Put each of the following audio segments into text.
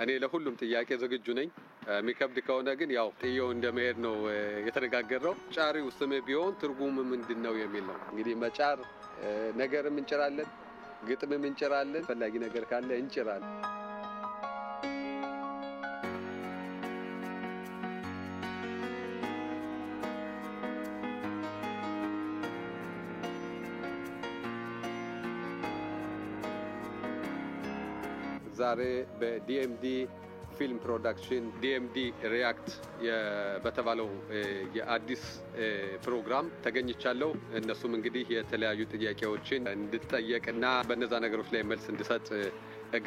እኔ ለሁሉም ጥያቄ ዝግጁ ነኝ የሚከብድ ከሆነ ግን ያው ጥያቄው እንደመሄድ ነው የተነጋገረው ጫሪው ስም ቢሆን ትርጉሙ ምንድነው የሚል ነው እንግዲህ መጫር ነገርም እንጭራለን ግጥምም እንጭራለን ፈላጊ ነገር ካለ እንጭራለን ዛሬ በዲኤምዲ ፊልም ፕሮዳክሽን ዲኤምዲ ሪያክት በተባለው የአዲስ ፕሮግራም ተገኝቻለሁ እነሱም እንግዲህ የተለያዩ ጥያቄዎችን እንድጠየቅና በእነዛ ነገሮች ላይ መልስ እንድሰጥ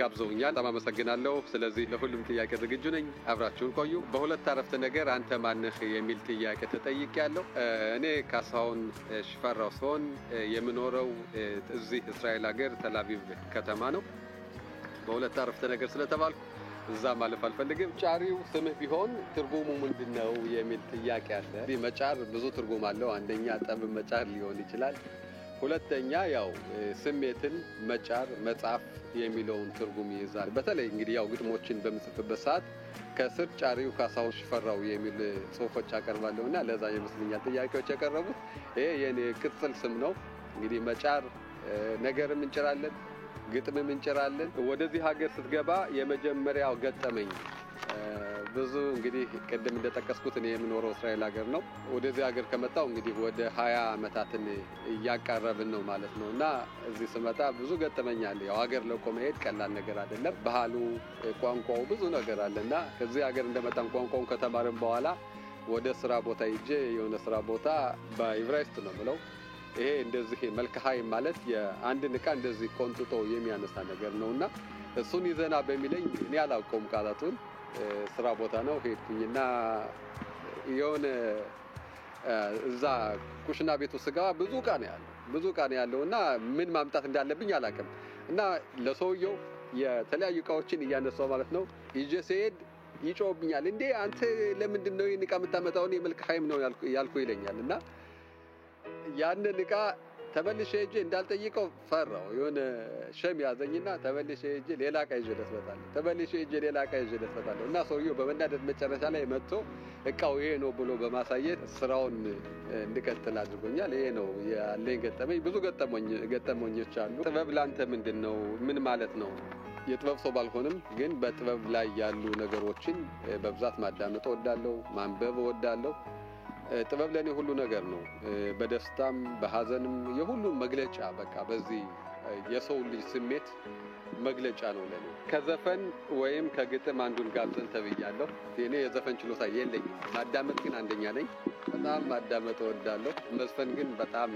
ጋብዘውኛል በጣም አመሰግናለሁ ስለዚህ ለሁሉም ጥያቄ ዝግጁ ነኝ አብራችሁን ቆዩ በሁለት አረፍተ ነገር አንተ ማንህ የሚል ጥያቄ ተጠይቄያለሁ እኔ ካሳሁን ሽፈራው ሲሆን የምኖረው እዚህ እስራኤል ሀገር ተላቪቭ ከተማ ነው በሁለት አረፍተ ነገር ስለተባልኩ እዛ ማለፍ አልፈልግም ጫሪው ስምህ ቢሆን ትርጉሙ ምንድነው የሚል ጥያቄ አለ መጫር ብዙ ትርጉም አለው አንደኛ ጠብ መጫር ሊሆን ይችላል ሁለተኛ ያው ስሜትን መጫር መጻፍ የሚለውን ትርጉም ይይዛል በተለይ እንግዲህ ያው ግጥሞችን በመጽፍበት ሰዓት ከስር ጫሪው ካሳሁን ሽፈራው የሚል ጽሁፎች አቀርባለሁና ለዛ ይመስልኛል ጥያቄዎች ያቀረቡት ይሄ የኔ ቅጽል ስም ነው እንግዲህ መጫር ነገርም እንጭራለን ግጥምም እንጭራለን ወደዚህ ሀገር ስትገባ የመጀመሪያው ገጠመኝ ብዙ እንግዲህ ቀደም እንደተጠቀስኩት እኔ የምኖረው እስራኤል ሀገር ነው ወደዚህ ሀገር ከመጣው እንግዲህ ወደ 20 አመታትን ያቃረብን ነው ማለት ነውና እዚህ ስመጣ ብዙ ገጠመኛል ያው ሀገር ለቆ መሄድ ቀላል ነገር አይደለም ባህሉ ቋንቋው ብዙ ነገር አለና ከዚህ ሀገር እንደመጣን ቋንቋውን ከተማርን በኋላ ወደ ስራ ቦታ ሄጄ የሆነ ስራ ቦታ በኢብራይስጥ ነው ብለው ይሄ እንደዚህ መልከሃይ ማለት የአንድ ንቃ እንደዚህ ቆንጥጦ የሚያነሳ ነገር ነውና እሱን ይዘና በሚለኝ እኔ አላውቀውም ቃላቱን ስራ ቦታ ነው ሄድኩኝና የሆነ እዛ ኩሽና ቤቱ ስጋ ብዙ ቃ ነው ያለውና ምን ማምጣት እንዳለብኝ አላውቅም እና ለሰውየው የተለያዩ ቃዎችን እያነሳው ማለት ነው ይጀሰድ ይጮብኛል እንዴ አንተ ለምንድን ነው ይንቃ መታመጣው ነው መልከሃይም ነው ያልኩ ይለኛልና ያንን ንቃ ተበልሼ እጄ እንዳልጠይቀው ፈራው የሆነ ሸም ያዘኝና ተበልሼ እጄ ሌላ ቃ ይዤለት መጣለሁ ተበልሼ እጄ ሌላ ቃ ይዤለት መጣለሁ እና ሰውየው በመናደድ መጨረሻ ላይ መጥቶ እቃው ይሄ ነው ብሎ በማሳየት ስራውን እንድቀጥል አድርጎኛል ይሄ ነው ያለኝ ገጠመኝ ብዙ ገጠመኞች አሉ ጥበብ ላንተ ምንድነው ምን ማለት ነው የጥበብ ሰው ባልሆንም ግን በጥበብ ላይ ያሉ ነገሮችን በብዛት ማዳመጥ እወዳለሁ ማንበብ እወዳለሁ ጥበብ ለኔ ሁሉ ነገር ነው በደስታም በሐዘንም የሁሉ መግለጫ በቃ በዚህ የሰው ልጅ ስሜት መግለጫ ነው ለኔ ከዘፈን ወይም ከግጥም አንዱን ጋብዘን ተብያለሁ እኔ የዘፈን ችሎታ የለኝም ማዳመጥ ግን አንደኛ ነኝ በጣም ማዳመጥ እወዳለሁ መዝፈን ግን በጣም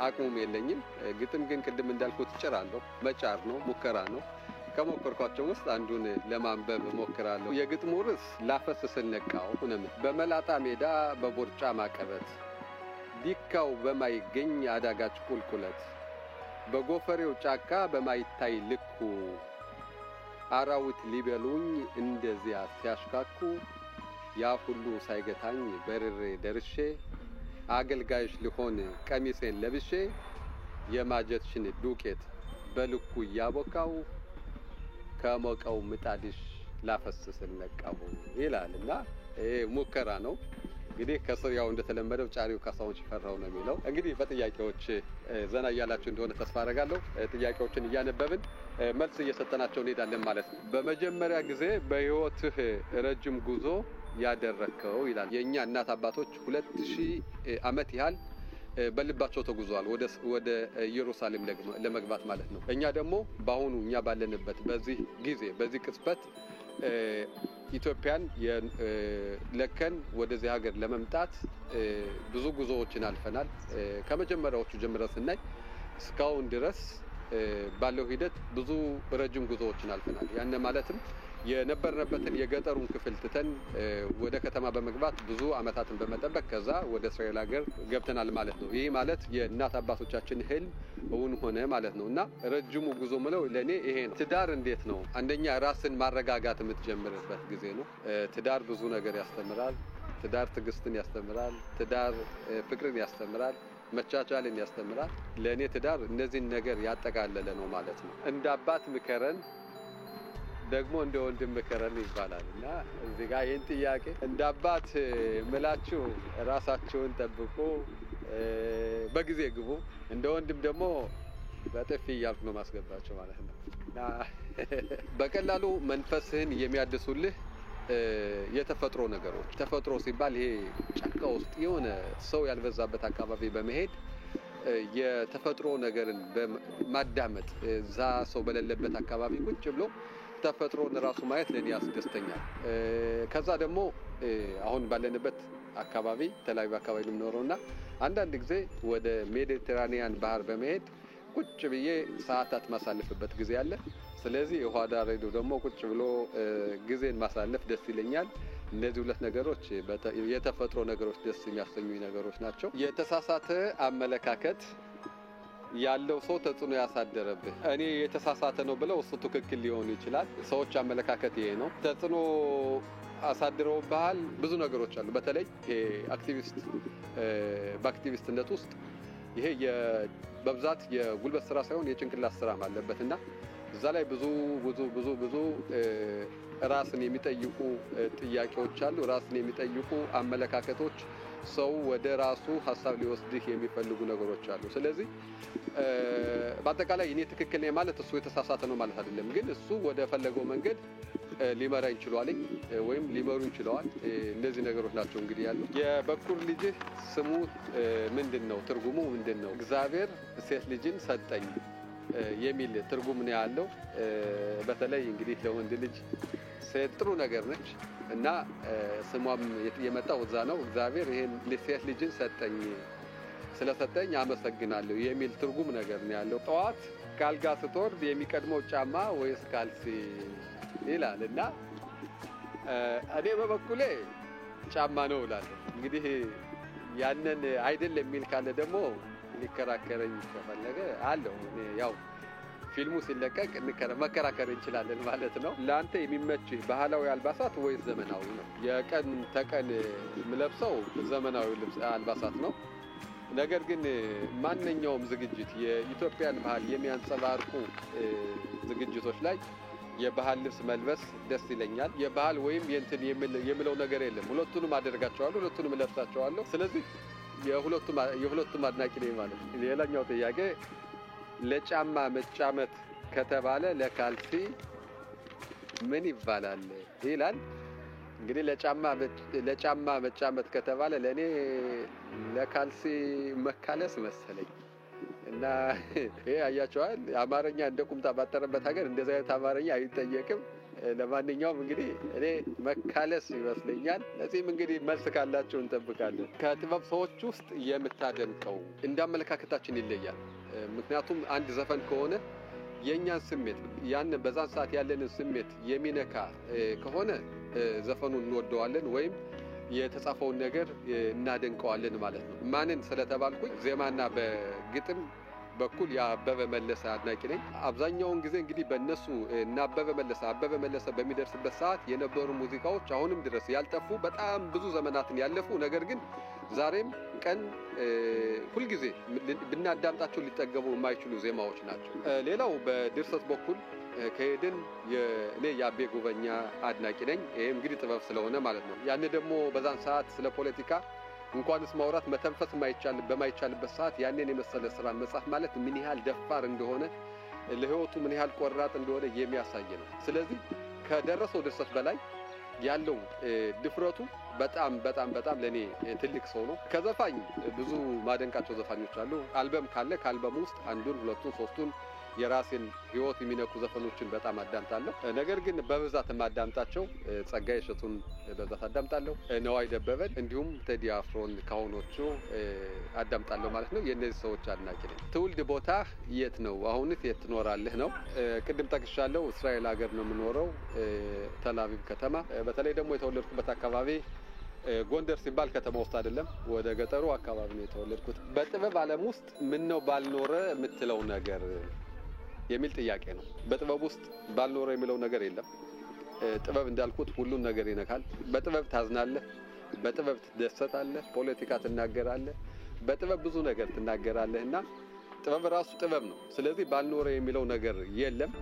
አቅሙም የለኝም ግጥም ግን ቅድም እንዳልኩት ጭራለሁ መጫር ነው ሙከራ ነው ከሞከርኳቸው ውስጥ አንዱን ለማንበብ ሞክራለሁ የግጥሙ ርዕስ ላፈስስል ነቃው ሆነም በመላጣ ሜዳ በቦርጫ ማቀበት ዲካው በማይገኝ አዳጋች ቁልቁለት በጎፈሬው ጫካ በማይታይ ልኩ አራዊት ሊበሉኝ እንደዚያ ሲያሽካኩ ያ ሁሉ ሳይገታኝ በርሬ ደርሼ አገልጋይሽ ልሆን ቀሚሴን ለብሼ የማጀትሽን ዱቄት በልኩ ያቦካው ከሞቀው ምጣድሽ ላፈስስል ነቃው ይላልና ሙከራ ነው እንግዲህ ከስር ያው እንደተለመደው ጫሪው ካሳሁን ሽፈራው ነው የሚለው እንግዲህ በጥያቄዎች ዘና ያላችሁ እንደሆነ ተስፋ አደርጋለሁ ጥያቄዎችን እያነበብን መልስ እየሰጠናቸው እንሄዳለን ማለት ነው በመጀመሪያ ጊዜ በህይወትህ ረጅም ጉዞ ያደረከው ይላል የኛ እናት አባቶች 2000 አመት ያህል በልባቸው ተጉዟል ወደ ኢየሩሳሌም ለመግባት ማለት ነው እኛ ደግሞ ባሁኑ እኛ ባለንበት በዚህ ጊዜ በዚህ ቅጽበት ኢትዮጵያን ለከን ወደዚህ ሀገር ለመምጣት ብዙ ጉዞዎችን አልፈናል ከመጀመሪያዎቹ ጀምረን ስናይ እስካሁን ድረስ ባለው ሂደት ብዙ ረጅም ጉዞዎችን አልፈናል ያን ማለትም የነበርነበትን የገጠሩን ክፍል ተተን ወደ ከተማ በመግባት ብዙ አመታትን በመጠበቅ ከዛ ወደ እስራኤል ሀገር ገብተናል ማለት ነው ይሄ ማለት የእናት አባቶቻችን ህልም እውን ሆነ ማለት ነውና ረጅሙ ጉዞ ማለት ለኔ ይሄ ትዳር እንዴት ነው አንደኛ ራስን ማረጋጋት የምትጀምርበት ጊዜ ነው ትዳር ብዙ ነገር ያስተምራል ትዳር ትግስትን ያስተምራል ትዳር ፍቅርን ያስተምራል መቻቻልን ያስተምራል ለኔ ትዳር እነዚህን ነገር ያጠቃለለ ነው ማለት ነው እንደ አባት ምከረን ደግሞ እንደ ወንድም ምከረን ይባላል እና እዚህ ጋር ይህን ጥያቄ እንደ አባት ምላችሁ ራሳችሁን ጠብቁ፣ በጊዜ ግቡ፣ እንደ ወንድም ደግሞ በጥፊ እያልኩ ነው ማስገባቸው ማለት ነው። እና በቀላሉ መንፈስህን የሚያድሱልህ የተፈጥሮ ነገሮች። ተፈጥሮ ሲባል ይሄ ጫካ ውስጥ የሆነ ሰው ያልበዛበት አካባቢ በመሄድ የተፈጥሮ ነገርን በማዳመጥ እዛ ሰው በሌለበት አካባቢ ቁጭ ብሎ ተፈጥሮን ራሱ ማየት ለኔ ያስደስተኛል። ከዛ ደግሞ አሁን ባለንበት አካባቢ ተላዩ አካባቢ ልምኖረውና አንዳንድ ጊዜ ወደ ሜዲተራኒያን ባህር በመሄድ ቁጭ ብዬ ሰዓታት ማሳለፍበት ጊዜ አለ። ስለዚህ ውሃ ዳር ሄዶ ደግሞ ቁጭ ብሎ ጊዜን ማሳለፍ ደስ ይለኛል። እነዚህ ሁለት ነገሮች የተፈጥሮ ነገሮች ደስ የሚያሰኙኝ ነገሮች ናቸው። የተሳሳተ አመለካከት ያለው ሰው ተጽዕኖ ያሳደረብህ እኔ የተሳሳተ ነው ብለው እሱ ትክክል ሊሆን ይችላል። ሰዎች አመለካከት ይሄ ነው። ተጽዕኖ አሳድረውብሃል ብዙ ነገሮች አሉ። በተለይ አክቲቪስት በአክቲቪስትነት ውስጥ ይሄ በብዛት የጉልበት ስራ ሳይሆን የጭንቅላት ስራ አለበትና እዛ ላይ ብዙ ራስን የሚጠይቁ ጥያቄዎች አሉ። ራስን የሚጠይቁ አመለካከቶች ሰው ወደ ራሱ ሐሳብ ሊወስድህ የሚፈልጉ ነገሮች አሉ። ስለዚህ በአጠቃላይ እኔ ትክክል ነኝ ማለት እሱ የተሳሳተ ነው ማለት አይደለም። ግን እሱ ወደ ፈለገው መንገድ ሊመራ ይችላል ወይም ሊመሩ ይችላል። እነዚህ ነገሮች ናቸው እንግዲህ ያለው። የበኩር ልጅህ ስሙ ምንድነው? ትርጉሙ ምንድነው? እግዚአብሔር ሴት ልጅን ሰጠኝ የሚል ትርጉም ነው ያለው። በተለይ እንግዲህ ለወንድ ልጅ ሴት ጥሩ ነገር ነች እና ስሟም የመጣው እዛ ነው። እግዚአብሔር ይሄን ሴት ልጅን ሰጠኝ ስለሰጠኝ አመሰግናለሁ የሚል ትርጉም ነገር ነው ያለው። ጠዋት ካልጋ ስትወርድ የሚቀድመው ጫማ ወይስ ካልሲ ይላል እና እኔ በበኩሌ ጫማ ነው እላለሁ። እንግዲህ ያንን አይደል የሚል ካለ ደግሞ ሊከራከረኝ ከፈለገ አለው። ያው ፊልሙ ሲለቀቅ መከራከር እንችላለን ማለት ነው። ለአንተ የሚመችህ ባህላዊ አልባሳት ወይስ ዘመናዊ ነው? የቀን ተቀን የምለብሰው ዘመናዊ አልባሳት ነው። ነገር ግን ማንኛውም ዝግጅት የኢትዮጵያን ባህል የሚያንጸባርቁ ዝግጅቶች ላይ የባህል ልብስ መልበስ ደስ ይለኛል። የባህል ወይም የእንትን የምለው ነገር የለም። ሁለቱንም አደርጋቸዋለሁ፣ ሁለቱንም እለብሳቸዋለሁ። ስለዚህ የሁለቱም አድናቂ ነኝ ማለት ነው። ሌላኛው ጥያቄ ለጫማ መጫመት ከተባለ ለካልሲ ምን ይባላል ይላል። እንግዲህ ለጫማ መጫመት ከተባለ ለኔ ለካልሲ መካለስ መሰለኝ እና ይሄ አያቸዋል። አማርኛ እንደ ቁምጣ ባጠረበት ሀገር እንደዚህ አይነት አማርኛ አይጠየቅም። ለማንኛውም እንግዲህ እኔ መካለስ ይመስለኛል። ለዚህም እንግዲህ መልስ ካላችሁ እንጠብቃለን። ከጥበብ ሰዎች ውስጥ የምታደንቀው እንዳመለካከታችን ይለያል። ምክንያቱም አንድ ዘፈን ከሆነ የኛን ስሜት ያን በዛን ሰዓት ያለንን ስሜት የሚነካ ከሆነ ዘፈኑን እንወደዋለን ወይም የተጻፈውን ነገር እናደንቀዋለን ማለት ነው። ማንን ስለተባልኩኝ ዜማና በግጥም በኩል የአበበ መለሰ አድናቂ ነኝ። አብዛኛውን ጊዜ እንግዲህ በእነሱ እና አበበ መለሰ በሚደርስበት ሰዓት የነበሩ ሙዚቃዎች አሁንም ድረስ ያልጠፉ በጣም ብዙ ዘመናትን ያለፉ ነገር ግን ዛሬም ቀን ሁልጊዜ ብናዳምጣቸው ሊጠገቡ የማይችሉ ዜማዎች ናቸው። ሌላው በድርሰት በኩል ከሄድን እኔ የአቤ ጉበኛ አድናቂ ነኝ። ይሄ እንግዲህ ጥበብ ስለሆነ ማለት ነው። ያን ደግሞ በዛን ሰዓት ስለ ፖለቲካ እንኳንስ ማውራት መተንፈስ በማይቻልበት ሰዓት ያንን የመሰለ ስራ መጻፍ ማለት ምን ያህል ደፋር እንደሆነ ለህይወቱ ምን ያህል ቆራጥ እንደሆነ የሚያሳይ ነው። ስለዚህ ከደረሰው ድርሰት በላይ ያለው ድፍረቱ በጣም ለኔ ትልቅ ሰው ነው። ከዘፋኝ ብዙ ማደንቃቸው ዘፋኞች አሉ። አልበም ካለ ከአልበሙ ውስጥ አንዱን፣ ሁለቱን፣ ሶስቱን የራሴን ህይወት የሚነኩ ዘፈኖችን በጣም አዳምጣለሁ። ነገር ግን በብዛት የማዳምጣቸው ጸጋዬ እሸቱን በብዛት አዳምጣለሁ፣ ነዋይ ደበበን እንዲሁም ቴዲ አፍሮን ካሁኖቹ አዳምጣለሁ ማለት ነው። የእነዚህ ሰዎች አድናቂ ነኝ። ትውልድ ቦታ የት ነው? አሁንስ የት ትኖራለህ ነው? ቅድም ጠቅሻለሁ። እስራኤል ሀገር ነው የምኖረው፣ ተላቪቭ ከተማ። በተለይ ደግሞ የተወለድኩበት አካባቢ ጎንደር ሲባል ከተማ ውስጥ አይደለም፣ ወደ ገጠሩ አካባቢ ነው የተወለድኩት። በጥበብ ዓለም ውስጥ ምን ነው ባልኖረ የምትለው ነገር የሚል ጥያቄ ነው። በጥበብ ውስጥ ባልኖረ የሚለው ነገር የለም። ጥበብ እንዳልኩት ሁሉን ነገር ይነካል። በጥበብ ታዝናለህ፣ በጥበብ ትደሰታለህ፣ ፖለቲካ ትናገራለህ፣ በጥበብ ብዙ ነገር ትናገራለህ እና ጥበብ ራሱ ጥበብ ነው። ስለዚህ ባልኖረ የሚለው ነገር የለም።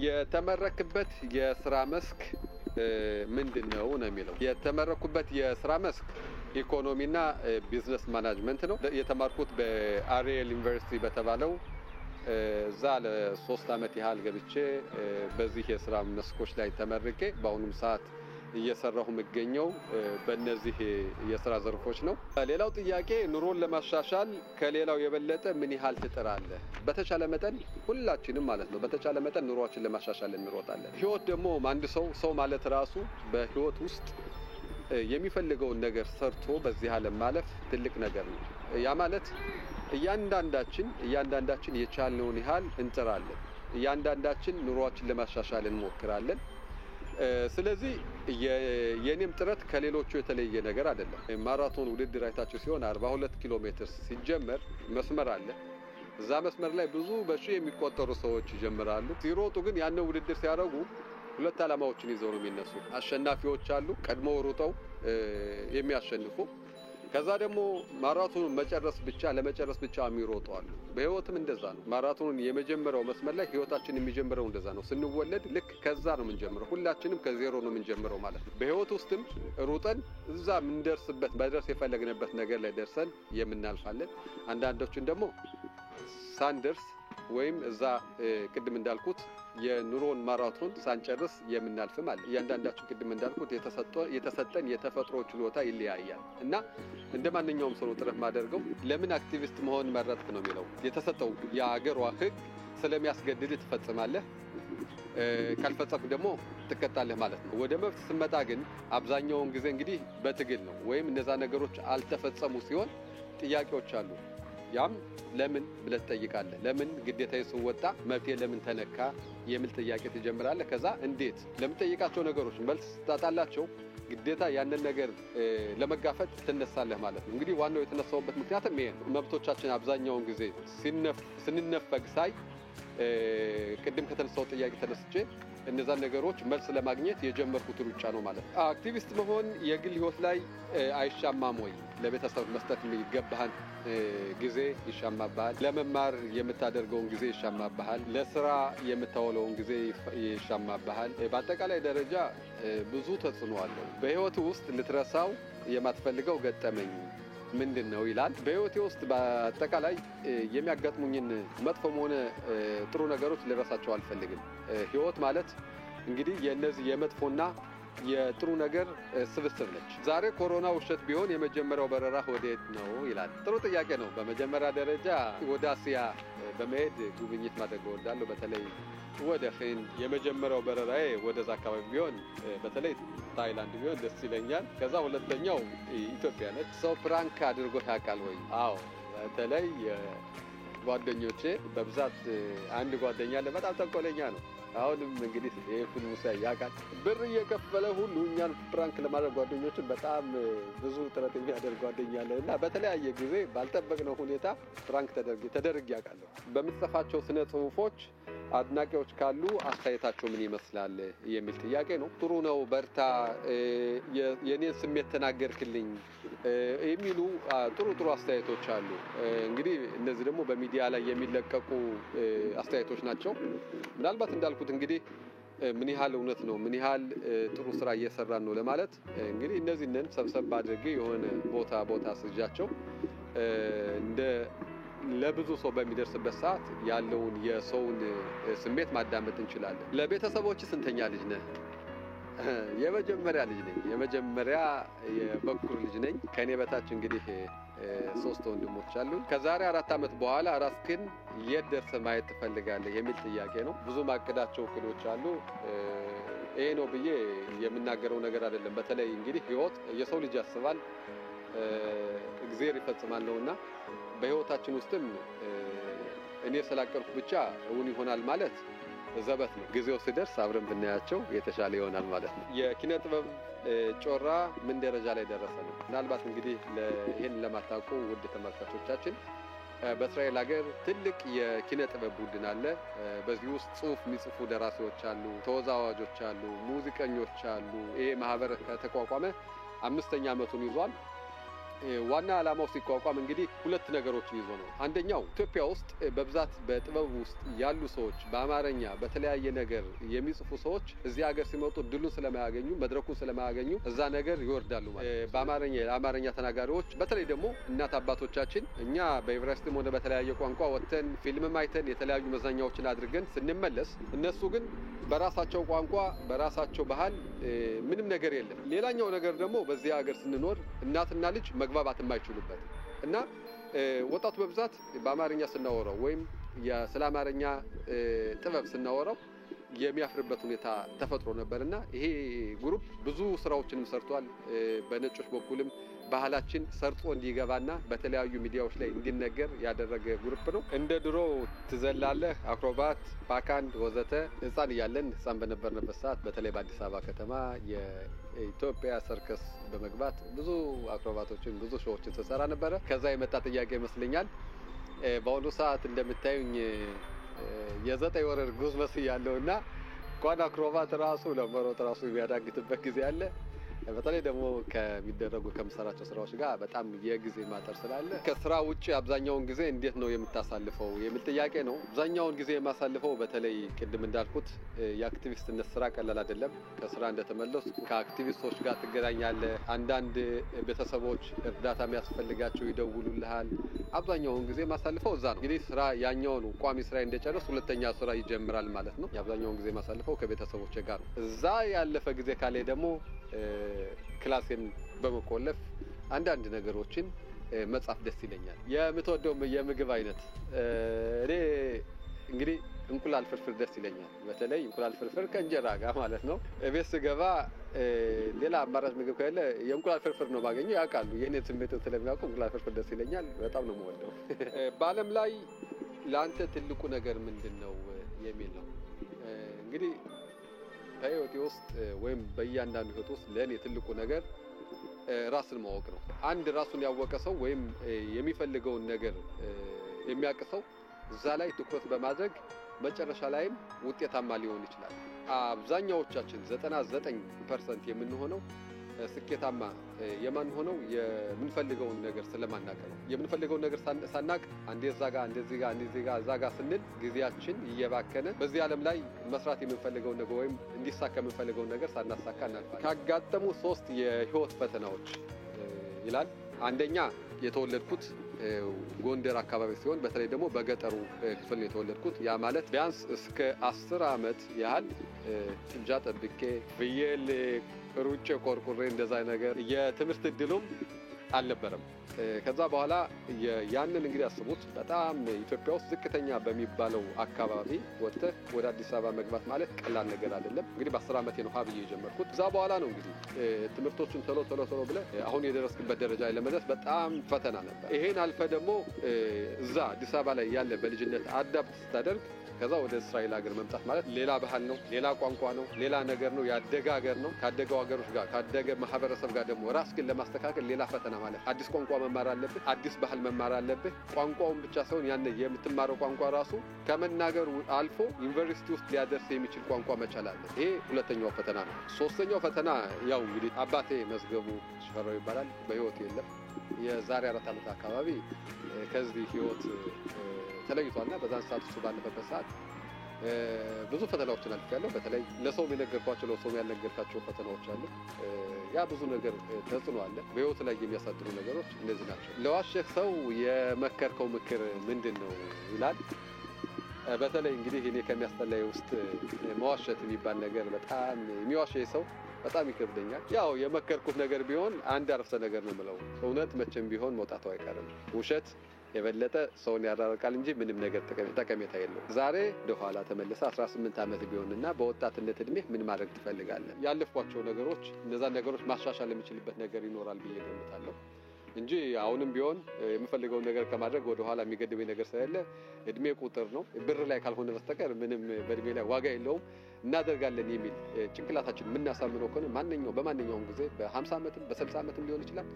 የተመረክበት የስራ መስክ ምንድነው ነው የሚለው? የተመረኩበት የስራ መስክ ኢኮኖሚና ቢዝነስ ማኔጅመንት ነው። የተማርኩት በአሪኤል ዩኒቨርሲቲ በተባለው እዛ ለ3 አመት ያህል ገብቼ በዚህ የስራ መስኮች ላይ ተመርቄ በአሁኑም ሰዓት እየሰራሁ የምገኘው በእነዚህ የስራ ዘርፎች ነው። ሌላው ጥያቄ ኑሮን ለማሻሻል ከሌላው የበለጠ ምን ያህል ትጥራለህ? በተቻለ መጠን ሁላችንም ማለት ነው በተቻለ መጠን ኑሮአችንን ለማሻሻል እንሮጣለን። ህይወት ደግሞ አንድ ሰው ማለት ራሱ በህይወት ውስጥ የሚፈልገውን ነገር ሰርቶ በዚህ ዓለም ማለፍ ትልቅ ነገር ነው። ያ ማለት እያንዳንዳችን የቻልነውን ያህል እንጥራለን። እያንዳንዳችን ኑሮአችንን ለማሻሻል እንሞክራለን። ስለዚህ የኔም ጥረት ከሌሎቹ የተለየ ነገር አይደለም። ማራቶን ውድድር አይታችሁ ሲሆን 42 ኪሎ ሜትር ሲጀመር መስመር አለ። እዛ መስመር ላይ ብዙ በሺህ የሚቆጠሩ ሰዎች ይጀምራሉ። ሲሮጡ ግን ያንን ውድድር ሲያደርጉ ሁለት ዓላማዎችን ይዘው ነው የሚነሱ። አሸናፊዎች አሉ፣ ቀድሞ ሩጠው የሚያሸንፉ። ከዛ ደግሞ ማራቶኑን ለመጨረስ ብቻ የሚሮጡ አሉ። በህይወትም እንደዛ ነው። ማራቶኑን የመጀመሪያው መስመር ላይ ህይወታችን የሚጀምረው እንደዛ ነው። ስንወለድ ልክ ከዛ ነው የምንጀምረው። ሁላችንም ከዜሮ ነው የምንጀምረው ማለት ነው። በህይወት ውስጥም ሩጠን እዛ መድረስ የፈለግንበት ነገር ላይ ደርሰን የምናልፋለን። አንዳንዶችን ደግሞ ሳንደርስ ወይም እዛ ቅድም እንዳልኩት የኑሮን ማራቶን ሳንጨርስ የምናልፍም አለ። እያንዳንዳችን ቅድም እንዳልኩት የተሰጠን የተፈጥሮ ችሎታ ይለያያል እና እንደማንኛውም ሰው ጥረት ማደርገው ለምን አክቲቪስት መሆን መረጥክ ነው የሚለው። የተሰጠው የአገሯ ህግ ስለሚያስገድድ ትፈጽማለህ፣ ካልፈጸምክ ደግሞ ትቀጣለህ ማለት ነው። ወደ መብት ስመጣ ግን አብዛኛውን ጊዜ እንግዲህ በትግል ነው ወይም እነዛ ነገሮች አልተፈጸሙ ሲሆን ጥያቄዎች አሉ። ያም ለምን ብለህ ትጠይቃለህ። ለምን ግዴታዬ ስወጣ መብቴ ለምን ተነካ የሚል ጥያቄ ትጀምራለህ። ከዛ እንዴት ለምትጠይቃቸው ነገሮች መልስ ታጣላቸው ግዴታ ያንን ነገር ለመጋፈጥ ትነሳለህ ማለት ነው። እንግዲህ ዋናው የተነሳውበት ምክንያትም ይሄ ነው። መብቶቻችን አብዛኛውን ጊዜ ስንነፈግ ሳይ ቅድም ከተነሳው ጥያቄ ተነስቼ እነዛን ነገሮች መልስ ለማግኘት የጀመርኩት ሩጫ ነው ማለት ነው። አክቲቪስት መሆን የግል ህይወት ላይ አይሻማም ወይ? ለቤተሰብ መስጠት የሚገባህን ጊዜ ይሻማብሃል። ለመማር የምታደርገውን ጊዜ ይሻማብሃል። ለስራ የምታውለውን ጊዜ ይሻማብሃል። በአጠቃላይ ደረጃ ብዙ ተጽዕኖ አለው። በህይወት ውስጥ ልትረሳው የማትፈልገው ገጠመኝ ምንድን ነው ይላል። በህይወቴ ውስጥ በአጠቃላይ የሚያጋጥሙኝን መጥፎም ሆነ ጥሩ ነገሮች ልረሳቸው አልፈልግም። ህይወት ማለት እንግዲህ የነዚህ የመጥፎና የጥሩ ነገር ስብስብ ነች። ዛሬ ኮሮና ውሸት ቢሆን የመጀመሪያው በረራ ወዴት ነው ይላል። ጥሩ ጥያቄ ነው። በመጀመሪያ ደረጃ ወደ እስያ በመሄድ ጉብኝት ማድረግ እወዳለሁ። በተለይ ወደ ህንድ የመጀመሪያው በረራዬ ወደዛ አካባቢ ቢሆን በተለይ ታይላንድ ቢሆን ደስ ይለኛል። ከዛ ሁለተኛው ኢትዮጵያ ነች። ሰው ፕራንክ አድርጎ ያውቃል ወይ? አዎ፣ በተለይ ጓደኞቼ በብዛት አንድ ጓደኛ አለ፣ በጣም ተንኮለኛ ነው። አሁንም እንግዲህ የፊልሙ ሳይ ያውቃል። ብር እየከፈለ ሁሉ እኛን ፕራንክ ለማድረግ ጓደኞችን በጣም ብዙ ጥረት የሚያደርግ ጓደኛ አለ እና በተለያየ ጊዜ ባልጠበቅነው ሁኔታ ፕራንክ ተደርጌ ያውቃለሁ። በምትጽፋቸው ስነ ጽሁፎች አድናቂዎች ካሉ አስተያየታቸው ምን ይመስላል የሚል ጥያቄ ነው። ጥሩ ነው፣ በርታ፣ የኔን ስሜት ተናገርክልኝ የሚሉ ጥሩ አስተያየቶች አሉ። እንግዲህ እነዚህ ደግሞ በሚዲያ ላይ የሚለቀቁ አስተያየቶች ናቸው። ምናልባት እንዳልኩት እንግዲህ ምን ያህል እውነት ነው፣ ምን ያህል ጥሩ ስራ እየሰራን ነው ለማለት እንግዲህ እነዚህን ሰብሰብ አድርጌ የሆነ ቦታ ስጃቸው እንደ ለብዙ ሰው በሚደርስበት ሰዓት ያለውን የሰውን ስሜት ማዳመጥ እንችላለን። ለቤተሰቦች ስንተኛ ልጅ ነህ? የመጀመሪያ ልጅ ነኝ። የመጀመሪያ የበኩር ልጅ ነኝ። ከኔ በታች እንግዲህ 3 ወንድሞች አሉ። ከዛሬ 4 ዓመት በኋላ ራስህን የት ደርሰህ ማየት ትፈልጋለህ የሚል ጥያቄ ነው። ብዙ ማቀዳቸው እቅዶች አሉ። ይሄ ነው ብዬ የምናገረው ነገር አይደለም። በተለይ እንግዲህ ህይወት የሰው ልጅ ያስባል፣ እግዚአብሔር ይፈጽማል ነውና በህይወታችን ውስጥም እኔ ስላቀርኩ ብቻ እውን ይሆናል ማለት ዘበት ነው። ጊዜው ሲደርስ አብረን ብናያቸው የተሻለ ይሆናል ማለት ነው። የኪነ ጥበብ ጮራ ምን ደረጃ ላይ ደረሰ ነው? ምናልባት እንግዲህ ይሄን ለማታውቁ ውድ ተመልካቾቻችን በእስራኤል ሀገር ትልቅ የኪነ ጥበብ ቡድን አለ። በዚህ ውስጥ ጽሁፍ የሚጽፉ ደራሲዎች አሉ፣ ተወዛዋዦች አሉ፣ ሙዚቀኞች አሉ። ይሄ ማህበር ከተቋቋመ 5ኛ ዓመቱን ይዟል። ዋና ዓላማው ሲቋቋም እንግዲህ ሁለት ነገሮችን ይዞ ነው። አንደኛው ኢትዮጵያ ውስጥ በብዛት በጥበብ ውስጥ ያሉ ሰዎች በአማርኛ በተለያየ ነገር የሚጽፉ ሰዎች እዚህ ሀገር ሲመጡ ድሉን ስለማያገኙ መድረኩን ስለማያገኙ እዛ ነገር ይወርዳሉ ማለት የአማርኛ ተናጋሪዎች በተለይ ደግሞ እናት አባቶቻችን እኛ በዩኒቨርሲቲም ሆነ በተለያየ ቋንቋ ወጥተን ፊልምም አይተን የተለያዩ መዛኛዎችን አድርገን ስንመለስ እነሱ ግን በራሳቸው ቋንቋ በራሳቸው ባህል ምንም ነገር የለም። ሌላኛው ነገር ደግሞ በዚህ ሀገር ስንኖር እናትና ልጅ መግባባት የማይችሉበት እና ወጣቱ በብዛት በአማርኛ ስናወራው ወይም ስለ አማርኛ ጥበብ ስናወራው የሚያፍርበት ሁኔታ ተፈጥሮ ነበርና ይሄ ግሩፕ ብዙ ስራዎችንም ሰርቷል። በነጮች በኩልም ባህላችን ሰርጾ እንዲገባና በተለያዩ ሚዲያዎች ላይ እንዲነገር ያደረገ ግሩፕ ነው። እንደ ድሮ ትዘላለህ፣ አክሮባት፣ ባካንድ ወዘተ ህፃን እያለን ህፃን በነበርንበት ሰዓት በተለይ በአዲስ አበባ ከተማ የኢትዮጵያ ሰርከስ በመግባት ብዙ አክሮባቶችን ብዙ ሾዎችን ተሰራ ነበረ። ከዛ የመጣ ጥያቄ ይመስለኛል። በአሁኑ ሰዓት እንደምታዩኝ የ9 ወር እርጉዝ መስያለሁና እንኳን አክሮባት ራሱ ለመሮጥ ራሱ የሚያዳግትበት ጊዜ አለ። በተለይ ደግሞ ከምሰራቸው ስራዎች ጋር በጣም የጊዜ ማጠር ስላለ ከስራ ውጪ አብዛኛውን ጊዜ እንዴት ነው የምታሳልፈው የሚል ጥያቄ ነው። አብዛኛውን ጊዜ የማሳልፈው በተለይ ቅድም እንዳልኩት የአክቲቪስትነት ስራ ቀላል አይደለም። ከስራ እንደተመለስኩ ከአክቲቪስቶች ጋር ትገናኛለህ። አንዳንድ ቤተሰቦች እርዳታ የሚያስፈልጋቸው ይደውሉልሃል። አብዛኛውን ጊዜ ማሳልፈው እዛ ነው። እንግዲህ ስራ ያኛውን ቋሚ ስራ እንደጨረስ ሁለተኛ ስራ ይጀምራል ማለት ነው። የአብዛኛውን ጊዜ ማሳልፈው ከቤተሰቦች ጋር ነው። እዛ ያለፈ ጊዜ ካለ ደግሞ ክላሴን በመቆለፍ አንዳንድ ነገሮችን መጻፍ ደስ ይለኛል። የምትወደው የምግብ አይነት እኔ እንግዲህ እንቁላል ፍርፍር ደስ ይለኛል። በተለይ እንቁላል ፍርፍር ከእንጀራ ጋር ማለት ነው። ቤት ስገባ ሌላ አማራጭ ምግብ ካለ የእንቁላል ፍርፍር ነው ማገኘው። ያውቃሉ የኔ ስሜትን ስለሚያውቁ እንቁላል ፍርፍር ደስ ይለኛል። በጣም ነው የምወደው። በዓለም ላይ ለአንተ ትልቁ ነገር ምንድነው የሚል ነው። እንግዲህ በህይወቴ ውስጥ ወይም በእያንዳንዱ ህይወት ውስጥ ለእኔ ትልቁ ነገር ራስን ማወቅ ነው። አንድ ራሱን ያወቀ ሰው ወይም የሚፈልገውን ነገር የሚያውቅ ሰው እዛ ላይ ትኩረት በማድረግ መጨረሻ ላይም ውጤታማ ሊሆን ይችላል። አብዛኛዎቻችን 99% የምንሆነው ስኬታማ የማንሆነው የምንፈልገውን ነገር ስለማናውቅ ነው። የምንፈልገውን ነገር ሳናውቅ አንዴ እዛጋ እንደዚህ ጋር እንደዚህ ጋር እዛጋ ስንል ጊዜያችን እየባከነ በዚህ ዓለም ላይ መስራት የምንፈልገውን ነገር ወይም እንዲሳካ የምንፈልገውን ነገር ሳናሳካ እናልፋለን። ካጋጠሙ 3 የህይወት ፈተናዎች ይላል። አንደኛ የተወለድኩት ጎንደር አካባቢ ሲሆን በተለይ ደግሞ በገጠሩ ክፍል ነው የተወለድኩት። ያ ማለት ቢያንስ እስከ 10 ዓመት ያህል ጥጃ ጠብቄ ፍየል ሩጬ ቆርቁሬ እንደዛ ነገር የትምህርት እድሉም አልነበረም። ከዛ በኋላ ያንን እንግዲህ አስቡት። በጣም ኢትዮጵያ ውስጥ ዝቅተኛ በሚባለው አካባቢ ወጥተህ ወደ አዲስ አበባ መግባት ማለት ቀላል ነገር አይደለም። እንግዲህ በ10 ዓመቴ ነው ሀብዬ የጀመርኩት። ከዛ በኋላ ነው እንግዲህ ትምህርቶቹን ቶሎ ብለህ አሁን የደረስክበት ደረጃ ላይ ለመድረስ በጣም ፈተና ነበር። ይሄን አልፈ ደግሞ እዛ አዲስ አበባ ላይ ያለ በልጅነት አዳፕት ስታደርግ ከዛ ወደ እስራኤል ሀገር መምጣት ማለት ሌላ ባህል ነው፣ ሌላ ቋንቋ ነው፣ ሌላ ነገር ነው። ያደገ ሀገር ነው። ካደገው ሀገሮች ጋር ካደገ ማህበረሰብ ጋር ደግሞ ራስህን ለማስተካከል ሌላ ፈተና ማለት አዲስ ቋንቋ መማር አለብህ፣ አዲስ ባህል መማር አለብህ። ቋንቋውን ብቻ ሳይሆን ያን የምትማረው ቋንቋ ራሱ ከመናገር አልፎ ዩኒቨርሲቲ ውስጥ ሊያደርስ የሚችል ቋንቋ መቻል አለ። ይሄ ሁለተኛው ፈተና ነው። ሶስተኛው ፈተና ያው እንግዲህ አባቴ መዝገቡ ሽፈራው ይባላል። በህይወት የለም። የዛሬ 4 ዓመት አካባቢ ከዚህ ህይወት ተለይቷልና በዛን ሰዓት እሱ ባለፈበት ሰዓት ብዙ ፈተናዎችን አልፌያለሁ። በተለይ ለሰው የነገርኳቸው ለሰው ያልነገርኳቸው ፈተናዎች አሉ። ያ ብዙ ነገር ተጽዕኖ አለ። በህይወት ላይ የሚያሳድሩ ነገሮች እነዚህ ናቸው። ለዋሸህ ሰው የመከርከው ምክር ምንድነው ይላል። በተለይ እንግዲህ እኔ ከሚያስጠላኝ ውስጥ መዋሸት የሚባል ነገር በጣም የሚዋሸኝ ሰው በጣም ይከብደኛል። ያው የመከርኩት ነገር ቢሆን አንድ አረፍተ ነገር ነው የምለው። እውነት መቼም ቢሆን መውጣቱ አይቀርም። ውሸት የበለጠ ሰውን ያራርቃል እንጂ ምንም ነገር ጠቀሜታ የለውም። ዛሬ ወደኋላ ተመልሰ 18 ዓመት ቢሆንና በወጣትነት እድሜ ምን ማድረግ ትፈልጋለህ? ያለፍኳቸው ነገሮች እነዛን ነገሮች ማሻሻል የሚችልበት ነገር ይኖራል ብዬ ገምታለሁ እንጂ አሁንም ቢሆን የምፈልገውን ነገር ከማድረግ ወደኋላ የሚገድበኝ ነገር ስለሌለ እድሜ ቁጥር ነው። ብር ላይ ካልሆነ በስተቀር ምንም በእድሜ ላይ ዋጋ የለውም። እናደርጋለን የሚል ጭንቅላታችን የምናሳምነው ከሆነ በማንኛውም ጊዜ በ50 ዓመትም በ60 ዓመትም ሊሆን ይችላል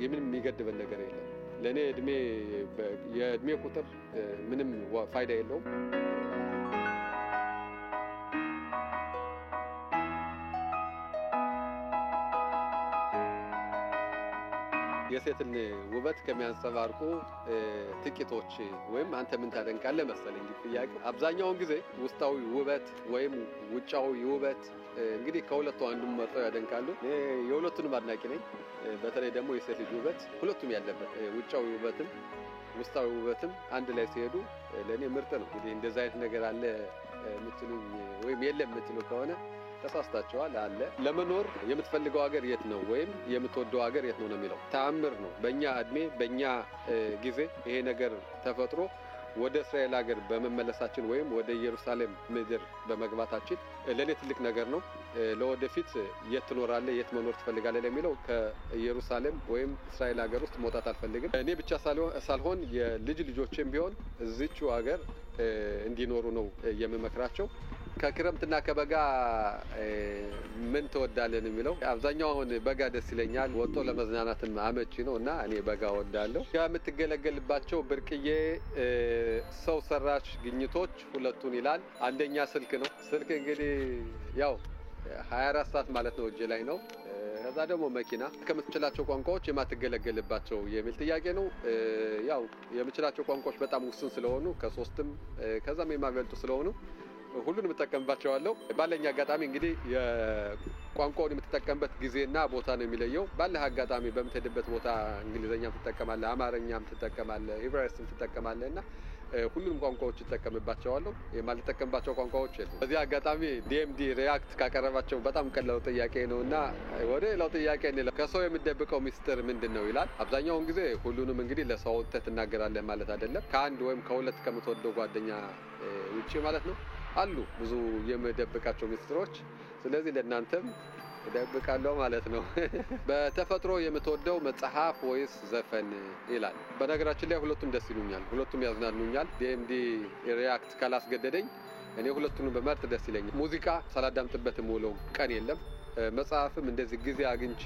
ምንም የሚገድበን ነገር የለም። ለእኔ የእድሜ ቁጥር ምንም ፋይዳ የለውም። የሴትን ውበት ከሚያንጸባርቁ ጥቂቶች ወይም አንተ ምን ታደንቃለህ መሰለኝ ጥያቄ። አብዛኛውን ጊዜ ውስጣዊ ውበት ወይም ውጫዊ ውበት እንግዲህ ከሁለቱ አንዱን መርጠው ያደንቃሉ። እኔ የሁለቱንም አድናቂ ነኝ። በተለይ ደግሞ የሴት ልጅ ውበት ሁለቱም ያለበት ውጫዊ ውበትም ውስጣዊ ውበትም አንድ ላይ ሲሄዱ ለኔ ምርጥ ነው። እንግዲህ እንደዛ አይነት ነገር አለ የምትሉኝ ወይም የለም የምትሉ ከሆነ ተሳስታችኋል። አለ። ለመኖር የምትፈልገው ሀገር የት ነው ወይም የምትወደው ሀገር የት ነው የሚለው ተአምር ነው። በእኛ እድሜ በእኛ ጊዜ ይሄ ነገር ተፈጥሮ ወደ እስራኤል ሀገር በመመለሳችን ወይም ወደ ኢየሩሳሌም ምድር በመግባታችን ለኔ ትልቅ ነገር ነው። ለወደፊት የት ትኖራለህ የት መኖር ትፈልጋለህ ለሚለው ከኢየሩሳሌም ወይም እስራኤል ሀገር ውስጥ መውጣት አልፈልግም። እኔ ብቻ ሳልሆን የልጅ ልጆቼም ቢሆን እዚቹ ሀገር እንዲኖሩ ነው የምመክራቸው። ከክረምትና ከበጋ ምን ተወዳለን የሚለው አብዛኛው አሁን በጋ ደስ ይለኛል። ወጥቶ ለመዝናናትም አመቺ ነው እና እኔ በጋ ወዳለሁ። የምትገለገልባቸው ብርቅዬ ሰው ሰራሽ ግኝቶች ሁለቱን ይላል። አንደኛ ስልክ ነው። ስልክ እንግዲህ ያው 24 ሰዓት ማለት ነው እጅ ላይ ነው። ከዛ ደግሞ መኪና። ከምትችላቸው ቋንቋዎች የማትገለገልባቸው የሚል ጥያቄ ነው። ያው የምችላቸው ቋንቋዎች በጣም ውስን ስለሆኑ ከ3ም ከዛም የማይበልጡ ስለሆኑ ሁሉንም እጠቀምባቸዋለሁ። ባለኝ አጋጣሚ እንግዲህ የቋንቋውን የምትጠቀምበት ጊዜና ቦታ ነው የሚለየው። ባለህ አጋጣሚ በምትሄድበት ቦታ እንግሊዘኛም ትጠቀማለህ፣ አማርኛም ትጠቀማለህ፣ ኢብራይስጥም ትጠቀማለህ እና ሁሉንም ቋንቋዎች እጠቀምባቸዋለሁ። የማልጠቀምባቸው ቋንቋዎች የሉም። በዚህ አጋጣሚ ዲኤምዲ ሪያክት ካቀረባቸው በጣም ቀላል ጥያቄ ነውና ወደ ሌላው ጥያቄ እንለፍ። ከሰው የምትደብቀው ሚስጥር ምንድነው ይላል። አብዛኛውን ጊዜ ሁሉንም እንግዲህ ለሰው ትናገራለህ ማለት አይደለም። ከአንድ ወይም ከሁለት ከምትወደው ጓደኛ ውጪ ማለት ነው አሉ ብዙ የምደብቃቸው ሚስጥሮች። ስለዚህ ለእናንተም እደብቃለሁ ማለት ነው። በተፈጥሮ የምትወደው መጽሐፍ ወይስ ዘፈን ይላል። በነገራችን ላይ ሁለቱም ደስ ይሉኛል፣ ሁለቱም ያዝናኑኛል። ዲኤምዲ ሪያክት ካላስገደደኝ እኔ ሁለቱንም በመርጥ ደስ ይለኛል። ሙዚቃ ሳላዳምጥበት የምውለው ቀን የለም። መጽሐፍም እንደዚህ ጊዜ አግኝቼ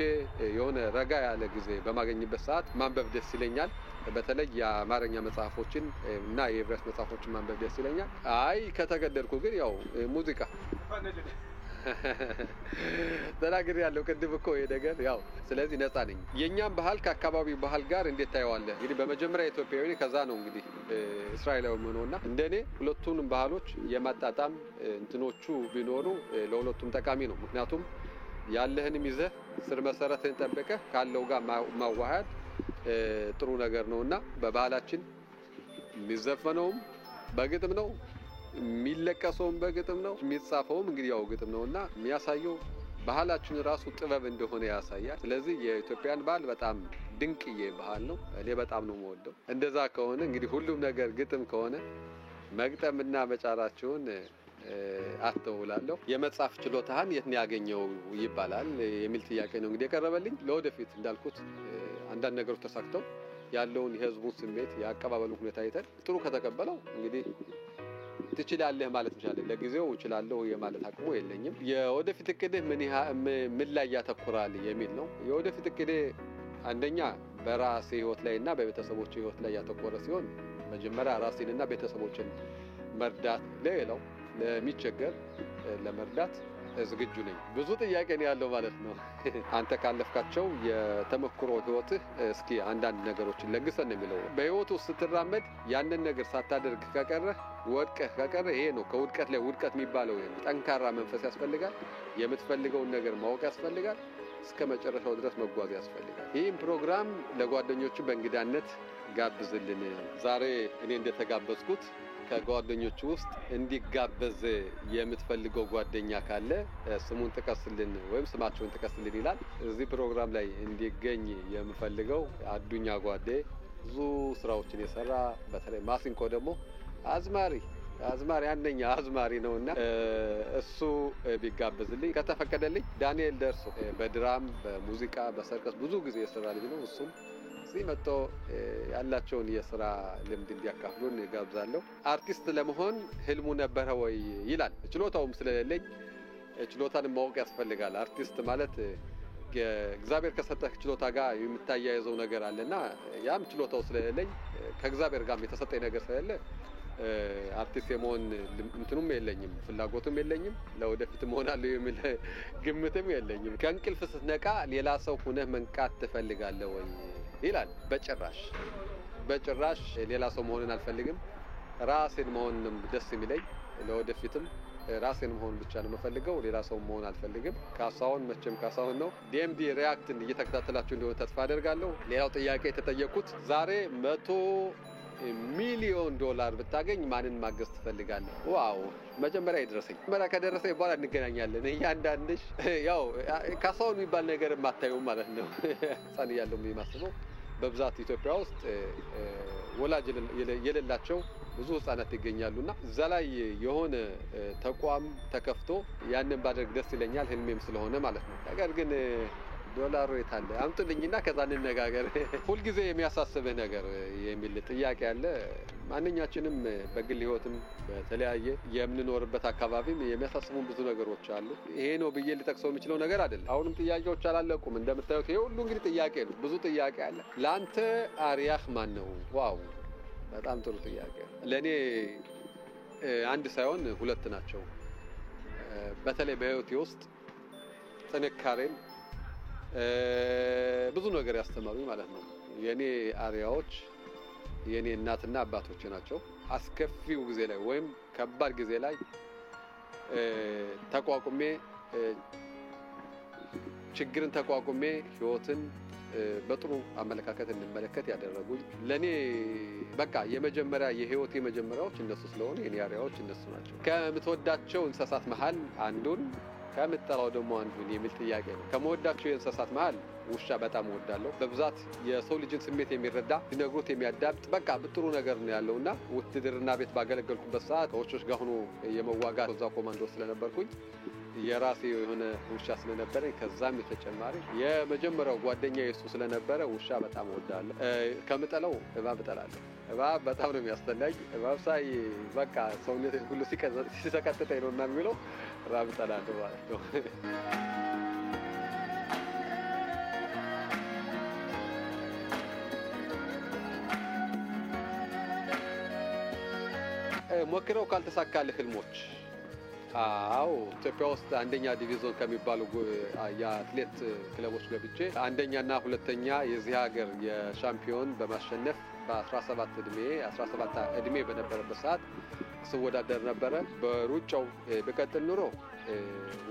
የሆነ ረጋ ያለ ጊዜ በማገኝበት ሰዓት ማንበብ ደስ ይለኛል። በተለይ የአማርኛ መጽሐፎችን እና የዕብራይስጥ መጽሐፎችን ማንበብ ደስ ይለኛል። አይ ከተገደድኩ ግን ያው ሙዚቃ ተናግሬ ያለው ቅድም እኮ ይሄ ነገር ያው ስለዚህ ነፃ ነኝ። የኛም ባህል ከአካባቢው ባህል ጋር እንዴት ታየዋለህ? እንግዲህ በመጀመሪያ ኢትዮጵያዊ ከዛ ነው እንግዲህ እስራኤላዊ ሆኖና እንደኔ ሁለቱንም ባህሎች የማጣጣም እንትኖቹ ቢኖሩ ለሁለቱም ጠቃሚ ነው። ምክንያቱም ያለህንም ይዘህ ስር መሰረትህን ጠብቀህ ካለው ጋር ማዋሃድ ጥሩ ነገር ነውና በባህላችን የሚዘፈነውም በግጥም ነው፣ የሚለቀሰውም በግጥም ነው፣ የሚጻፈውም እንግዲህ ያው ግጥም ነውና የሚያሳየው ባህላችን ራሱ ጥበብ እንደሆነ ያሳያል። ስለዚህ የኢትዮጵያን ባህል በጣም ድንቅዬ ባህል ነው። እኔ በጣም ነው የምወደው። እንደዛ ከሆነ እንግዲህ ሁሉም ነገር ግጥም ከሆነ መግጠምና መጫራቸውን አስተውላለሁ። የመጻፍ ችሎታህን የት ነው ያገኘው ይባላል የሚል ጥያቄ ነው እንግዲህ የቀረበልኝ። ለወደፊት እንዳልኩት አንዳንድ ነገሮች ተሳክተው ያለውን የህዝቡን ስሜት የአቀባበሉን ሁኔታ አይተን ጥሩ ከተቀበለው እንግዲህ ትችላለህ ማለት እንችላለን። ለጊዜው እችላለሁ የማለት አቅሙ የለኝም። የወደፊት እቅድህ ምን ላይ ያተኩራል የሚል ነው። የወደፊት እቅዴ አንደኛ በራሴ ህይወት ላይና በቤተሰቦቼ ህይወት ላይ ያተኮረ ሲሆን መጀመሪያ ራሴንና ቤተሰቦችን መርዳት፣ ሌላው ለሚቸገር ለመርዳት ዝግጁ ነኝ። ብዙ ጥያቄ ነው ያለው ማለት ነው። አንተ ካለፍካቸው የተመክሮ ህይወትህ እስኪ አንዳንድ ነገሮችን ለግሰን ነው የሚለው። በህይወቱ ስትራመድ ያንን ነገር ሳታደርግ ከቀረህ ወድቀህ ከቀረህ ይሄ ነው ከውድቀት ላይ ውድቀት የሚባለው። ጠንካራ መንፈስ ያስፈልጋል። የምትፈልገውን ነገር ማወቅ ያስፈልጋል። እስከ መጨረሻው ድረስ መጓዝ ያስፈልጋል። ይህን ፕሮግራም ለጓደኞቹ በእንግዳነት ጋብዝልን። ዛሬ እኔ እንደተጋበዝኩት ከጓደኞቹ ውስጥ እንዲጋበዝ የምትፈልገው ጓደኛ ካለ ስሙን ጥቀስልን ወይም ስማቸውን ጥቀስልን ይላል። እዚህ ፕሮግራም ላይ እንዲገኝ የምፈልገው አዱኛ ጓዴ ብዙ ስራዎችን የሰራ በተለይ ማሲንቆ ደግሞ አዝማሪ አንደኛ አዝማሪ ነውና እሱ ቢጋበዝልኝ ከተፈቀደልኝ። ዳንኤል ደርሶ በድራም በሙዚቃ በሰርከስ ብዙ ጊዜ የሰራ ልጅ ነው። እሱም እዚህ መጥቶ ያላቸውን የስራ ልምድ እንዲያካፍሉን ጋብዛለሁ። አርቲስት ለመሆን ህልሙ ነበረ ወይ ይላል። ችሎታውም ስለሌለኝ ችሎታን ማወቅ ያስፈልጋል። አርቲስት ማለት እግዚአብሔር ከሰጠህ ችሎታ ጋር የምታያይዘው ነገር አለና ያም ችሎታው ስለሌለኝ ከእግዚአብሔር ጋር የተሰጠኝ ነገር ስለሌለ አርቲስት የመሆን እንትኑም የለኝም፣ ፍላጎቱም የለኝም። ለወደፊት እሆናለሁ የሚል ግምትም የለኝም። ከእንቅልፍ ስትነቃ ሌላ ሰው ሆነህ መንቃት ትፈልጋለህ ወይ ይላል። በጭራሽ ሌላ ሰው መሆንን አልፈልግም። ራሴን መሆንም ደስ የሚለኝ ለወደፊትም ራሴን መሆን ብቻ ነው የምፈልገው። ሌላ ሰው መሆን አልፈልግም። ካሳሁን መቼም ካሳሁን ነው። ዲኤምዲ ሪያክትን እየተከታተላችሁ እንደሆነ ተስፋ አደርጋለሁ። ሌላው ጥያቄ የተጠየቁት ዛሬ $100 ሚሊዮን ብታገኝ ማንን ማገዝ ትፈልጋለህ? ዋው መጀመሪያ ይድረሰኝ። ከደረሰኝ በኋላ እንገናኛለን። እያንዳንድሽ ያው ካሳሁን የሚባል ነገር የማታየው ማለት ነው። ህፃን እያለሁ የማስበው በብዛት ኢትዮጵያ ውስጥ ወላጅ የሌላቸው ብዙ ህፃናት ይገኛሉና እዛ ላይ የሆነ ተቋም ተከፍቶ ያንን ባደርግ ደስ ይለኛል። ህልሜም ስለሆነ ማለት ነው። ነገር ግን ዶላሩ የታለ አምጡልኝና ከዛ እንነጋገር። ሁሉ ጊዜ የሚያሳስብህ ነገር የሚል ጥያቄ አለ። ማንኛችንም በግል ህይወትም በተለያየ የምንኖርበት አካባቢም የሚያሳስቡን ብዙ ነገሮች አሉ። ይሄ ነው ብዬ ልጠቅሰው የምችለው ነገር አይደለም። አሁንም ጥያቄዎች አላለቁም። እንደምታዩት ይሄ ሁሉ እንግዲህ ጥያቄ ነው። ብዙ ጥያቄ አለ። ላንተ አሪያህ ማን ነው? ዋው በጣም ጥሩ ጥያቄ። ለኔ አንድ ሳይሆን ሁለት ናቸው። በተለይ በህይወቴ ውስጥ ጥንካሬን ብዙ ነገር ያስተማሩኝ ማለት ነው። የኔ አሪያዎች የኔ እናትና አባቶቼ ናቸው። አስከፊው ጊዜ ላይ ወይም ከባድ ጊዜ ላይ ተቋቁሜ ችግርን ተቋቁሜ ህይወትን በጥሩ አመለካከት እንመለከት ያደረጉኝ ለኔ በቃ የመጀመሪያ የህይወቴ መጀመሪያዎች እነሱ ስለሆኑ የኔ አሪያዎች እነሱ ናቸው። ከምትወዳቸው እንስሳት መሃል አንዱን ከምትጠላው ደግሞ አንዱን የሚል ጥያቄ ነው። ከምወዳቸው የእንስሳት መሃል ውሻ በጣም እወዳለሁ። በብዛት የሰው ልጅን ስሜት የሚረዳ ሊነግሩት የሚያዳምጥ በቃ ጥሩ ነገር ነው ያለውና ውትድርና ቤት ባገለገልኩበት ሰዓት ከውሾች ጋር ሆኖ የመዋጋት እዛ ኮማንዶ ስለነበርኩኝ የራሴ የሆነ ውሻ ስለነበረኝ ከዛም የተጨማሪ የመጀመሪያው ጓደኛዬ እሱ ስለነበረ ውሻ በጣም እወዳለሁ። ከምጠላው እባብ እጠላለሁ። እባብ በጣም ነው የሚያስጠላኝ። እባብ ሳይ በቃ ሰውነቴ ሁሉ ሲሰቀጥጠኝ ነው እና የሚለው እባብ እጠላለሁ ማለት ነው። ሞክረው ካልተሳካልህ ህልሞች አዎ ኢትዮጵያ ውስጥ አንደኛ ዲቪዥን ከሚባሉ የአትሌት ክለቦች ገብቼ አንደኛና ሁለተኛ የዚህ ሀገር የሻምፒዮን በማሸነፍ በ17 እድሜ በነበረበት ሰዓት ስወዳደር ነበረ። በሩጫው በቀጥል ኑሮ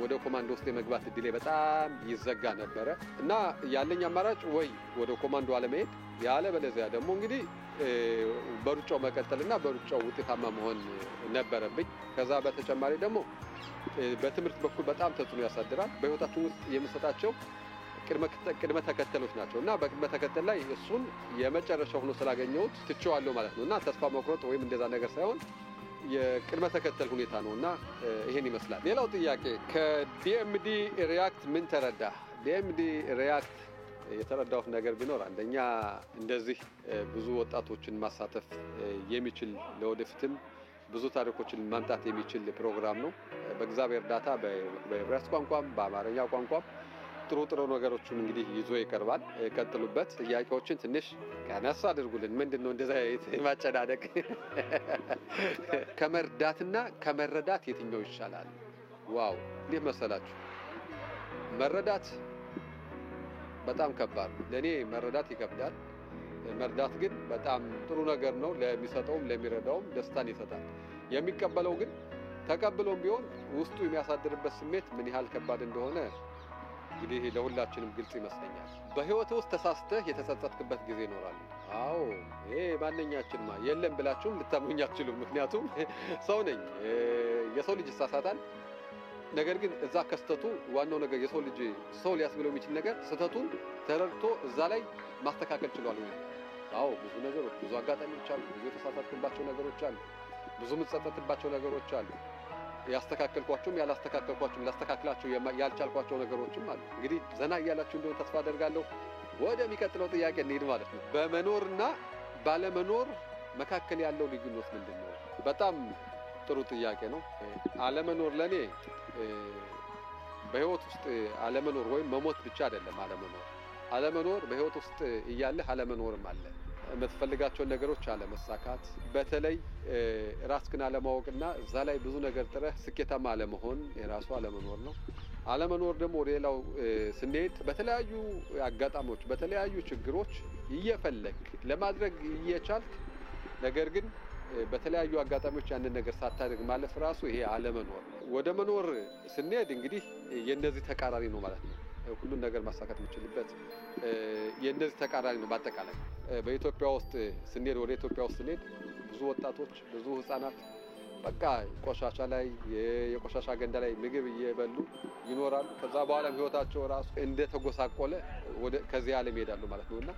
ወደ ኮማንዶ ውስጥ የመግባት እድሌ በጣም ይዘጋ ነበረ እና ያለኝ አማራጭ ወይ ወደ ኮማንዶ አለመሄድ ያለበለዚያ ደግሞ እንግዲህ በሩጫው መቀጠልና በሩጫው ውጤታማ መሆን ነበረብኝ። ከዛ በተጨማሪ ደግሞ በትምህርት በኩል በጣም ተጽዕኖ ያሳድራል። በህይወታችን ውስጥ የምንሰጣቸው ቅድመ ተከተሎች ናቸው እና በቅድመ ተከተል ላይ እሱን የመጨረሻው ሆኖ ስላገኘሁት ትቼዋለሁ ማለት ነው እና ተስፋ መቁረጥ ወይም እንደዛ ነገር ሳይሆን የቅድመ ተከተል ሁኔታ ነውና ይሄን ይመስላል። ሌላው ጥያቄ ከዲኤምዲ ሪያክት ምን ተረዳ? ዲኤምዲ ሪያክት የተረዳሁት ነገር ቢኖር አንደኛ እንደዚህ ብዙ ወጣቶችን ማሳተፍ የሚችል ለወደፊትም ብዙ ታሪኮችን ማምጣት የሚችል ፕሮግራም ነው። በእግዚአብሔር እርዳታ በዕብራይስጥ ቋንቋም በአማርኛ ቋንቋም ጥሩ ነገሮችን እንግዲህ ይዞ ይቀርባል። ቀጥሉበት። ጥያቄዎችን ትንሽ ቀነስ አድርጉልን። ምንድነው እንደዛ ማጨናነቅ? ከመርዳትና ከመረዳት የትኛው ይሻላል? ዋው እንዴት መሰላችሁ? መረዳት በጣም ከባድ ነው። ለኔ መረዳት ይከብዳል። መርዳት ግን በጣም ጥሩ ነገር ነው። ለሚሰጠውም ለሚረዳውም ደስታን ይሰጣል። የሚቀበለው ግን ተቀብሎም ቢሆን ውስጡ የሚያሳድርበት ስሜት ምን ያህል ከባድ እንደሆነ እንግዲህ ለሁላችንም ግልጽ ይመስለኛል። በህይወት ውስጥ ተሳስተህ የተጸጸትክበት ጊዜ ይኖራል። አዎ ይሄ ማንኛችንም የለም ብላችሁም ልታምኑኝ አትችሉም። ምክንያቱም ሰው ነኝ። የሰው ልጅ ይሳሳታል። ነገር ግን እዛ ከስተቱ ዋናው ነገር የሰው ልጅ ሰው ሊያስብለው የሚችል ነገር ስተቱን ተረድቶ እዛ ላይ ማስተካከል ችሏል ወይ? አዎ ብዙ ነገሮች ብዙ አጋጣሚዎች አሉ። ብዙ የተሳሳትኩባቸው ነገሮች አሉ። ብዙ የምጸጸትባቸው ነገሮች አሉ። ያስተካከልኳቸውም ያላስተካከልኳቸውም ላስተካክላቸው ያልቻልኳቸው ነገሮችም አሉ። እንግዲህ ዘና እያላችሁ እንደሆነ ተስፋ አደርጋለሁ። ወደሚቀጥለው ጥያቄ እንሂድ ማለት ነው። በመኖርና ባለመኖር መካከል ያለው ልዩነት ምንድነው? በጣም ጥሩ ጥያቄ ነው። አለመኖር ለኔ በህይወት ውስጥ አለመኖር ወይም መሞት ብቻ አይደለም። አለመኖር በህይወት ውስጥ እያለህ አለመኖርም አለ። የምትፈልጋቸው ነገሮች አለመሳካት፣ በተለይ ራስህን አለማወቅና እዛ ላይ ብዙ ነገር ጥረህ ስኬታማ አለመሆን የራሱ አለመኖር ነው። አለመኖር ደግሞ ሌላው ስንሄድ በተለያዩ አጋጣሚዎች በተለያዩ ችግሮች እየፈለክ ለማድረግ እየቻልክ ነገር ግን በተለያዩ አጋጣሚዎች ያንን ነገር ሳታደርግ ማለፍ ራሱ ይሄ አለመኖር ወደ መኖር ስንሄድ እንግዲህ የነዚህ ተቃራኒ ነው ማለት ነው። ሁሉን ነገር ማሳካት የምችልበት የነዚህ ተቃራኒ ነው። በአጠቃላይ በኢትዮጵያ ውስጥ ስንሄድ ወደ ኢትዮጵያ ውስጥ ስንሄድ ብዙ ወጣቶች ብዙ ህፃናት በቃ ቆሻሻ ላይ የቆሻሻ ገንዳ ላይ ምግብ እየበሉ ይኖራሉ። ከዛ በኋላም ህይወታቸው ራሱ እንደተጎሳቆለ ወደ ከዚህ ዓለም ይሄዳሉ ማለት ነውና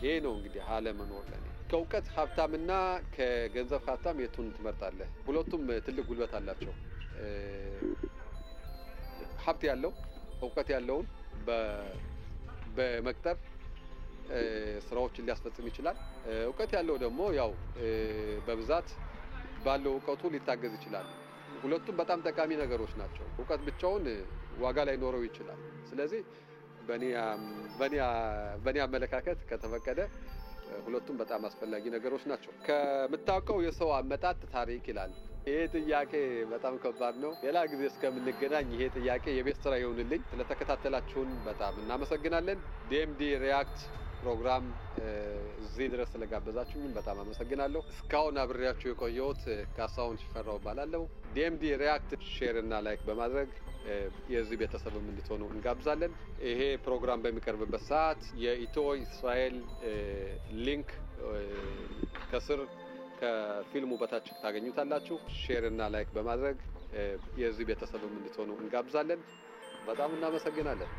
ይሄ ነው እንግዲህ አለመኖር ለኔ። ከእውቀት ሀብታምና ከገንዘብ ሀብታም የቱን ትመርጣለህ? ሁለቱም ትልቅ ጉልበት አላቸው። ሀብት ያለው እውቀት ያለውን በመቅጠር ስራዎችን ሊያስፈጽም ይችላል። እውቀት ያለው ደግሞ ያው በብዛት ባለው እውቀቱ ሊታገዝ ይችላል። ሁለቱም በጣም ጠቃሚ ነገሮች ናቸው። እውቀት ብቻውን ዋጋ ላይ ኖረው ይችላል። ስለዚህ በእኔ አመለካከት ከተፈቀደ ሁለቱም በጣም አስፈላጊ ነገሮች ናቸው። ከምታውቀው የሰው አመጣጥ ታሪክ ይላል። ይሄ ጥያቄ በጣም ከባድ ነው። ሌላ ጊዜ እስከምንገናኝ ይሄ ጥያቄ የቤት ስራ ይሁንልኝ። ስለተከታተላችሁን በጣም እናመሰግናለን። ዲኤምዲ ሪያክት ፕሮግራም እዚህ ድረስ ስለጋበዛችሁኝ በጣም አመሰግናለሁ። እስካሁን አብሬያችሁ የቆየሁት ካሳሁን ሽፈራው እባላለሁ። ዲኤምዲ ሪያክት ሼር እና ላይክ በማድረግ የዚህ ቤተሰብም እንድትሆኑ እንጋብዛለን። ይሄ ፕሮግራም በሚቀርብበት ሰዓት የኢትዮ እስራኤል ሊንክ ከስር ከፊልሙ በታች ታገኙታላችሁ። ሼር እና ላይክ በማድረግ የዚህ ቤተሰብም እንድትሆኑ እንጋብዛለን። በጣም እናመሰግናለን።